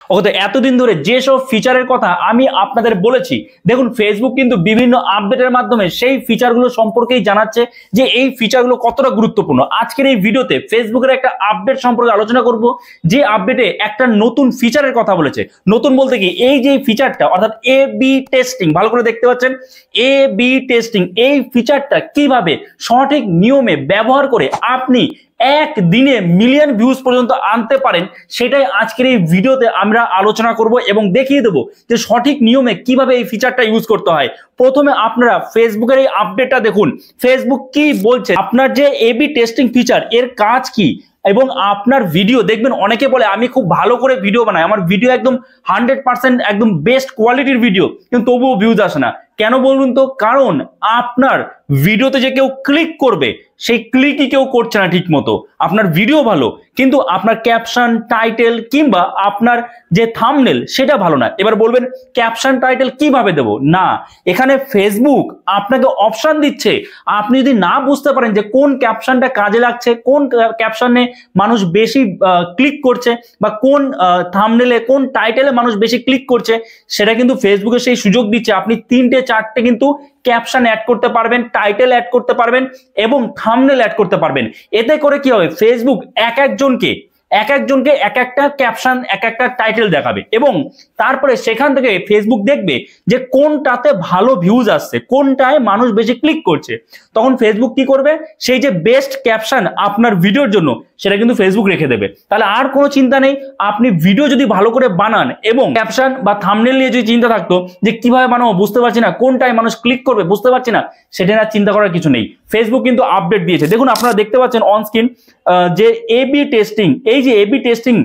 ওকে, তো এতদিন ধরে যেসব ফিচারের কথা আমি আপনাদের বলেছি, দেখুন ফেসবুক কিন্তু বিভিন্ন আপডেটের মাধ্যমে সেই ফিচারগুলো সম্পর্কেই জানাচ্ছে যে এই ফিচারগুলো কতটা গুরুত্বপূর্ণ। আজকের এই ভিডিওতে ফেসবুকের একটা আপডেট সম্পর্কে আলোচনা করব, যে আপডেটে একটা নতুন ফিচারের কথা বলেছে। নতুন বলতে কি, এই যে ফিচারটা অর্থাৎ এ বি টেস্টিং, ভালো করে দেখতে পাচ্ছেন এ বি টেস্টিং, এই ফিচারটা কিভাবে সঠিক নিয়মে ব্যবহার করে আপনি একদিনে মিলিয়ন ভিউজ পর্যন্ত আনতে পারেন, সেটাই আজকের এই ভিডিওতে আমরা আলোচনা করব এবং দেখিয়ে দেবো যে সঠিক নিয়মে কিভাবে এই ফিচারটা ইউজ করতে হয়। প্রথমে আপনারা ফেসবুকের এই আপডেটটা দেখুন, ফেসবুক কি বলছে, আপনার যে এবি টেস্টিং ফিচার এর কাজ কি, এবং আপনার ভিডিও দেখবেন অনেকে বলে আমি খুব ভালো করে ভিডিও বানাই, আমার ভিডিও একদম 100% একদম বেস্ট কোয়ালিটির ভিডিও, কিন্তু তবুও ভিউজ আসে না। কেন বলুন তো? কারণ আপনার ভিডিওতে যে কেউ ক্লিক করবে সেই ক্লিকই কেউ করছে না ঠিক মতো। আপনার ভিডিও ভালো কিন্তু আপনার ক্যাপশন, টাইটেল কিংবা আপনার যে থাম্বনেল সেটা ভালো না। এবার বলবেন ক্যাপশন টাইটেল কিভাবে দেব? না, এখানে ফেসবুক আপনাকে অপশন দিচ্ছে, আপনি যদি না বুঝতে পারেন যে কোন ক্যাপশনটা কাজে লাগছে, কোন ক্যাপশনে মানুষ বেশি ক্লিক করছে, বা কোন থাম্বনেলে কোন টাইটেলে মানুষ বেশি ক্লিক করছে, সেটা কিন্তু ফেসবুকে সেই সুযোগ দিচ্ছে। আপনি 3-4টে কিন্তু ক্যাপশন অ্যাড করতে পারবেন, টাইটেল অ্যাড করতে পারবেন এবং থাম্বনেল অ্যাড করতে পারবেন। এতে করে কি হবে, ফেসবুক এক একজনকে এক একটা ক্যাপশন, এক একটা টাইটেল দেখাবে এবং তারপরে সেখান থেকে ফেসবুক দেখবে যে কোনটাতে ভালো ভিউজ আসছে, কোনটায় মানুষ বেশি ক্লিক করছে। তখন ফেসবুক কি করবে, সেই যে বেস্ট ক্যাপশন আপনার ভিডিওর জন্য সেটা কিন্তু ফেসবুক রেখে দেবে। তাহলে আর কোনো চিন্তা নেই, আপনি ভিডিও যদি ভালো করে বানান এবং ক্যাপশন বা থাম্বনেল নিয়ে যদি চিন্তা থাকতো যে কিভাবে বানাবো বুঝতে পারছি না, কোনটায় মানুষ ক্লিক করবে বুঝতে পারছি না, সেটা আর চিন্তা করার কিছু নেই। ফেসবুক কিন্তু আপডেট দিয়েছে, দেখুন আপনারা দেখতে পাচ্ছেন অন স্ক্রিন যে এবি টেস্টিং, এই যে এবি টেস্টিং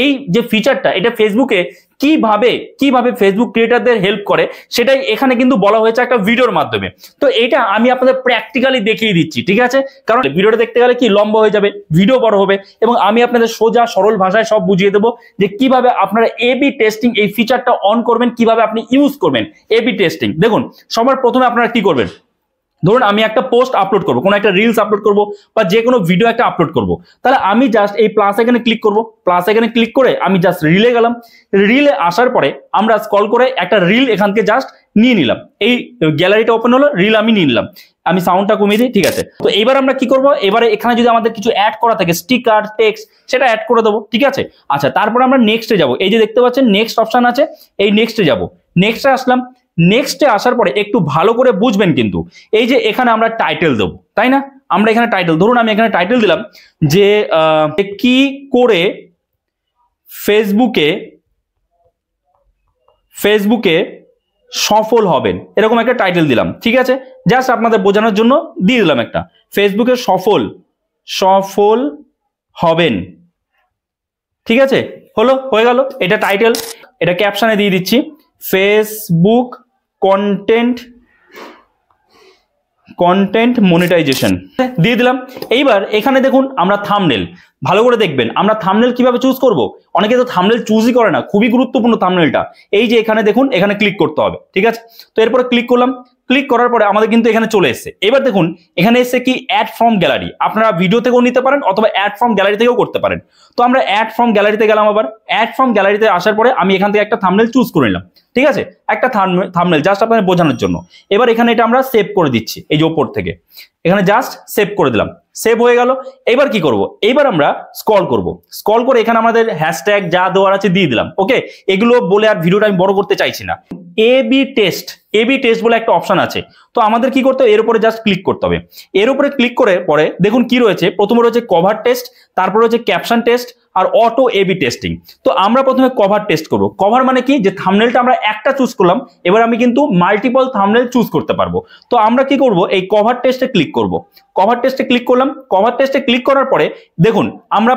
এই যে ফিচারটা, এটা ফেসবুকে কিভাবে ফেসবুক ক্রিয়েটারদের হেল্প করে সেটাই এখানে কিন্তু বলা হয়েছে একটা ভিডিওর মাধ্যমে। তো এটা আমি আপনাদের প্র্যাকটিক্যালি দেখিয়ে দিচ্ছি, ঠিক আছে? কারণ ভিডিওটা দেখতে গেলে কি লম্বা হয়ে যাবে, ভিডিও বড় হবে, এবং আমি আপনাদের সোজা সরল ভাষায় সব বুঝিয়ে দেবো যে কিভাবে আপনারা এবি টেস্টিং এই ফিচারটা অন করবেন, কিভাবে আপনি ইউজ করবেন এবি টেস্টিং। দেখুন সবার প্রথমে আপনারা কি করবেন, ধরুন আমি একটা পোস্ট আপলোড করব, কোনো একটা রিলস আপলোড করব বা যে কোনো ভিডিও একটা আপলোড করব, তাহলে আমি জাস্ট এই প্লাস এখানে ক্লিক করব, প্লাস এখানে ক্লিক করে আমি জাস্ট রিলে গেলাম। রিলে আসার পরে আমরা স্ক্রল করে একটা রিল এখান থেকে জাস্ট নিয়ে নিলাম, এই গ্যালারিটা ওপেন হলো, রিল আমি নিয়ে নিলাম, আমি সাউন্ডটা কমিয়ে দিই, ঠিক আছে? তো এবার আমরা কি করব, এবারে এখানে যদি আমাদের কিছু অ্যাড করা থাকে, স্টিকার, টেক্সট, সেটা অ্যাড করে দেবো, ঠিক আছে? আচ্ছা, তারপরে আমরা নেক্সটে যাব, এই যে দেখতে পাচ্ছেন নেক্সট অপশন আছে, এই নেক্সটে যাব, নেক্সটে আসলাম। নেক্সটে আসার পরে একটু ভালো করে বুঝবেন কিন্তু এই যে এখানে আমরা টাইটেল দেবো, তাই না? আমরা এখানে টাইটেল, ধরুন আমি এখানে টাইটেল দিলাম যে কি করে ফেসবুকে সফল হবেন, এরকম একটা টাইটেল দিলাম, ঠিক আছে? জাস্ট আপনাদের বোঝানোর জন্য দিয়ে দিলাম একটা, ফেসবুকে সফল হবেন, ঠিক আছে? হয়ে গেল, এটা টাইটেল। এটা ক্যাপশনে দিয়ে দিচ্ছি ফেসবুক কন্টেন্ট মনিটাইজেশন দিয়ে দিলাম। এইবার এখানে দেখুন আমরা থাম্বনেল, ভালো করে দেখবেন আমরা থাম্বনেল কিভাবে চুজ করব। অনেকে তো থাম্বনেল চুজই করে না, খুবই গুরুত্বপূর্ণ থাম্বনেলটা। এই যে এখানে দেখুন, এখানে ক্লিক করতে হবে, ঠিক আছে? তো এরপরে ক্লিক করলাম, ক্লিক করার পরে আমাদের কিন্তু এখানে চলে এসেছে। এবার দেখুন এখানে এসে কি অ্যাড ফ্রম গ্যালারি, আপনারা ভিডিও থেকেও নিতে পারেন অথবা অ্যাড ফ্রম গ্যালারি থেকেও করতে পারেন। তো আমরা অ্যাড ফ্রম গ্যালারিতে গেলাম, আবার অ্যাড ফ্রম গ্যালারিতে আসার পরে আমি এখান থেকে একটা থাম্বনেল চুজ করে নিলাম, ঠিক আছে? একটা থাম্বনেল জাস্ট আপনাদের বোঝানোর জন্য। এবার এখানে এটা আমরা সেভ করে দিচ্ছি, এই যে ওপর থেকে এখানে জাস্ট সেভ করে দিলাম, সেভ হয়ে গেল। এবার কি করব, এবার আমরা স্ক্রল করব, স্ক্রল করে এখানে আমাদের হ্যাশট্যাগ যা দেওয়ার আছে দিয়ে দিলাম, ওকে? এগুলো বলে আর ভিডিওটা আমি বড় করতে চাইছি না। এবি টেস্ট বলে একটা অপশন আছে, তো আমাদের কি করতে হবে, এর উপরে জাস্ট ক্লিক করতে হবে। এর উপরে ক্লিক করে পরে দেখুন কি রয়েছে, প্রথমে রয়েছে কভার টেস্ট, তারপর রয়েছে ক্যাপশন টেস্ট আর অটো এবি টেস্টিং। তো আমরা প্রথমে কভার টেস্ট করব। কভার মানে কি, যে থাম্বনেলটা আমরা একটা চুজ করলাম, এবার আমি কিন্তু মাল্টিপল থাম্বনেল চুজ করতে পারবো। তো আমরা কি করব, এই কভার টেস্টে ক্লিক করব, কভার টেস্টে ক্লিক করলাম। কভার টেস্টে ক্লিক করার পরে দেখুন আমরা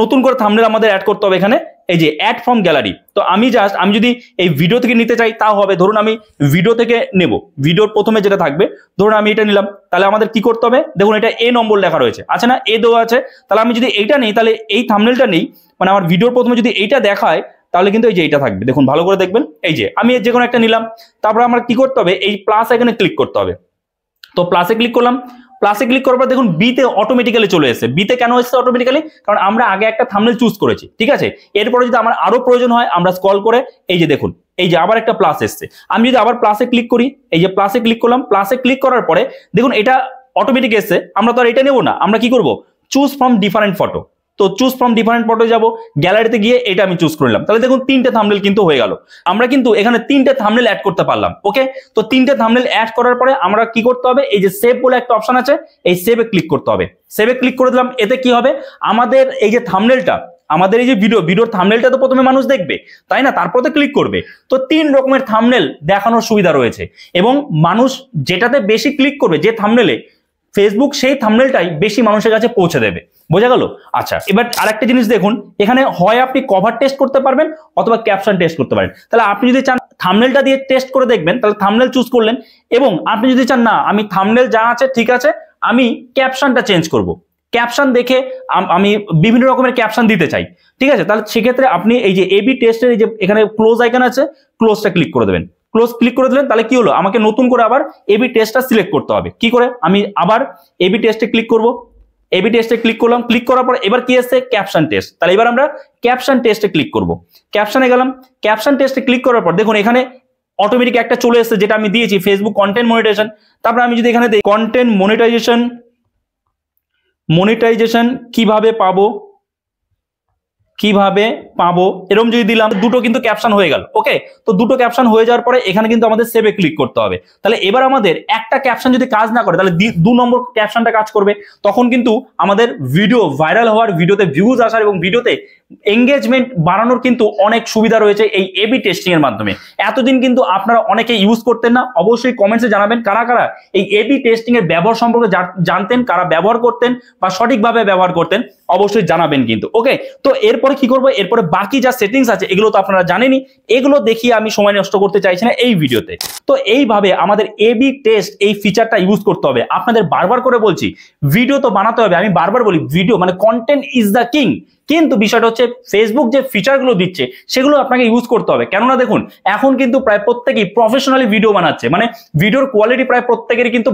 নতুন করে থাম্বনেল আমাদের অ্যাড করতে হবে এখানে, এই যে অ্যাড ফ্রম গ্যালারি। তো আমি যদি এই ভিডিও থেকে নিতে চাই তাও হবে, ধরুন আমি ভিডিও থেকে নেব, ভিডিওর প্রথমে যেটা থাকবে ধরুন আমি এটা নিলাম, তাহলে আমাদের কি করতে হবে, দেখুন এটা এ নম্বর লেখা রয়েছে, আছে না, এ দেওয়া আছে। তাহলে আমি যদি এইটা নেই, তাহলে এই থাম্বনেলটা নেই, মানে আমার ভিডিওর প্রথমে যদি এইটা দেখায় তাহলে কিন্তু এই যে এইটা থাকবে, দেখুন ভালো করে দেখবেন, এই যে আমি যে কোনো একটা নিলাম। তারপর আমার কি করতে হবে, এই প্লাস এখানে ক্লিক করতে হবে। তো প্লাসে ক্লিক করলাম, প্লাসে ক্লিক করার পর দেখুন বিতে অটোমেটিক্যালি চলে এসেছে। বিতে কেন এসেছে অটোমেটিক্যালি? কারণ আমরা আগে একটা থাম্বনেল চুজ করেছি, ঠিক আছে। এরপরে যদি আমার আরো প্রয়োজন হয় আমরা স্ক্রল করে এই যে দেখুন এই যে আবার একটা প্লাস এসেছে। আমি যদি আবার প্লাসে ক্লিক করি, এই যে প্লাসে ক্লিক করলাম, প্লাসে ক্লিক করার পরে দেখুন এটা অটোমেটিক এসেছে। আমরা তো আর এটা নেব না, আমরা কি করব, চুজ ফ্রম ডিফারেন্ট ফটো। তো চুজ ফ্রম ডিফারেন্ট ফটো যাব, গ্যালারিতে গিয়ে এটা আমি চুজ করলাম। তাহলে দেখুন তিনটে থাম্বনেল কিন্তু হয়ে গেল। আমরা কিন্তু এখানে তিনটে থাম্বনেল অ্যাড করতে পারলাম। ওকে, তো তিনটে থাম্বনেল অ্যাড করার পরে আমরা কি করতে হবে, এই যে সেভ বলে একটা অপশন আছে, এই সেভে ক্লিক করতে হবে। সেভে ক্লিক করে দিলাম। এতে কি হবে, আমাদের এই যে থাম্বনেলটা, আমাদের এই যে ভিডিওর থাম্বনেলটা তো প্রথমে মানুষ দেখবে, তাই না, তারপর তো ক্লিক করবে। তো 3 রকমের থাম্বনেল দেখানোর সুবিধা রয়েছে এবং মানুষ যেটাতে বেশি ক্লিক করবে, যে থাম্বনেলে, ফেসবুক সেই থাম্বনেলটাই বেশি মানুষের কাছে পৌঁছে দেবে। বোঝা গেল? আচ্ছা, এবার আরেকটা জিনিস দেখুন, এখানে হয় আপনি কভার টেস্ট করতে পারবেন অথবা ক্যাপশন টেস্ট করতে পারেন। তাহলে আপনি যদি চান থাম্বনেলটা দিয়ে টেস্ট করে দেখবেন, তাহলে থাম্বনেল চুজ করলেন, এবং আপনি যদি চান না আমি থাম্বনেল যা আছে ঠিক আছে, আমি ক্যাপশনটা চেঞ্জ করব, ক্যাপশন দেখে আমি বিভিন্ন রকমের ক্যাপশন দিতে চাই, ঠিক আছে, তাহলে সেক্ষেত্রে আপনি এই যে এবি টেস্টের এই যে এখানে ক্লোজ আইকন আছে, ক্লোজটা ক্লিক করে দেবেন। ক্লোজ ক্লিক করে দিলেন, তাহলে কি হলো, আমাকে নতুন করে আবার এবি টেস্টটা সিলেক্ট করতে হবে। কি করে, আমি আবার এবি টেস্টে ক্লিক করব, এবি টেস্টে ক্লিক করলাম। ক্লিক করার পর এবার কি আসছে, ক্যাপশন টেস্ট। তাহলে এবার আমরা ক্যাপশন টেস্টে ক্লিক করব। ক্যাপশনে গেলাম, ক্যাপশন টেস্টে ক্লিক করার পর দেখুন এখানে অটোমেটিক একটা চলে এসেছে, যেটা আমি দিয়েছি ফেসবুক কন্টেন্ট মনিটাইজেশন। তারপর আমি যদি এখানে দিই কন্টেন্ট মনিটাইজেশন কিভাবে পাবো এরকম যদি দিলাম, দুটো কিন্তু ক্যাপশন হয়ে গেল। ওকে, তো দুটো ক্যাপশন হয়ে যাওয়ার পরে এখানে কিন্তু আমাদের সেভে ক্লিক করতে হবে। তাহলে এবার আমাদের একটা ক্যাপশন যদি কাজ না করে, তাহলে 2 নম্বর ক্যাপশনটা কাজ করবে। তখন কিন্তু আমাদের ভিডিও ভাইরাল হওয়ার, ভিডিওতে ভিউজ আসার এবং ভিডিওতে এঙ্গেজমেন্ট বাড়ানোর কিন্তু অনেক সুবিধা রয়েছে এই এবি টেস্টিং এর মাধ্যমে। এতদিন কিন্তু আপনারা অনেকে ইউজ করতেন না। অবশ্যই কমেন্টসে জানাবেন কারা কারা এই এবি টেস্টিং এর ব্যবহার সম্পর্কে জানতেন, কারা ব্যবহার করতেন বা সঠিকভাবে ব্যবহার করতেন, অবশ্যই জানাবেন কিন্তু। ওকে, তো এরপরে কি করবো, এরপরে বাকি যা সেটিংস আছে এগুলো তো আপনারা জানেনই, এগুলো দেখিয়ে আমি সময় নষ্ট করতে চাইছি না এই ভিডিওতে। তো এইভাবে আমাদের এবি টেস্ট এই ফিচারটা ইউজ করতে হবে। আপনাদের বারবার করে বলছি, ভিডিও তো বানাতে হবে, আমি বারবার বলি ভিডিও মানে কন্টেন্ট ইজ দ্য কিং, কিন্তু বিষয়টা হচ্ছে ফেসবুক যে ফিচারগুলো দিচ্ছে সেগুলো আপনাকে ইউজ করতে হবে। কেননা দেখুন এখন কিন্তু প্রায় প্রত্যেকেই প্রফেশনালি ভিডিও বানাচ্ছে, মানে ভিডিওর কোয়ালিটি প্রায় প্রত্যেকেরই কিন্তু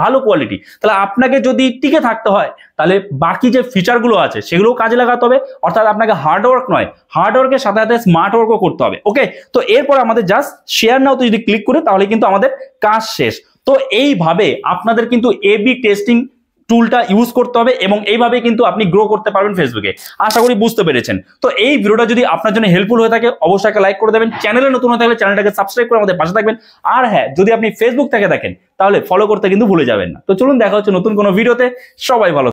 ভালো কোয়ালিটি। তাহলে আপনাকে যদি টিকে থাকতে হয়, তাহলে বাকি যে ফিচারগুলো আছে সেগুলোও কাজে লাগাতে হবে। অর্থাৎ আপনাকে হার্ডওয়ার্ক নয়, হার্ডওয়ার্কের সাথে সাথে স্মার্ট ওয়ার্কও করতে হবে। ওকে, তো এরপর আমাদের জাস্ট শেয়ার নাও তো যদি ক্লিক করি, তাহলে কিন্তু আমাদের কাজ শেষ। তো এইভাবে আপনাদের কিন্তু এবি টেস্টিং টুলটা ইউজ করতে হবে এবং এইভাবে কিন্তু আপনি গ্রো করতে পারবেন ফেসবুকে। আশা করি বুঝতে পেরেছেন। তো এই ভিডিওটা যদি আপনার জন্য হেল্পফুল হয়ে থাকে, অবশ্যই একটা লাইক করে দেবেন। চ্যানেলে নতুন হয়ে থাকলে চ্যানেলটাকে সাবস্ক্রাইব করে আমাদের পাশে থাকবেন। আর হ্যাঁ, যদি আপনি ফেসবুক থেকে দেখেন তাহলে ফলো করতে কিন্তু ভুলে যাবেন না। তো চলুন দেখা হচ্ছে নতুন কোনো ভিডিওতে। সবাই ভালো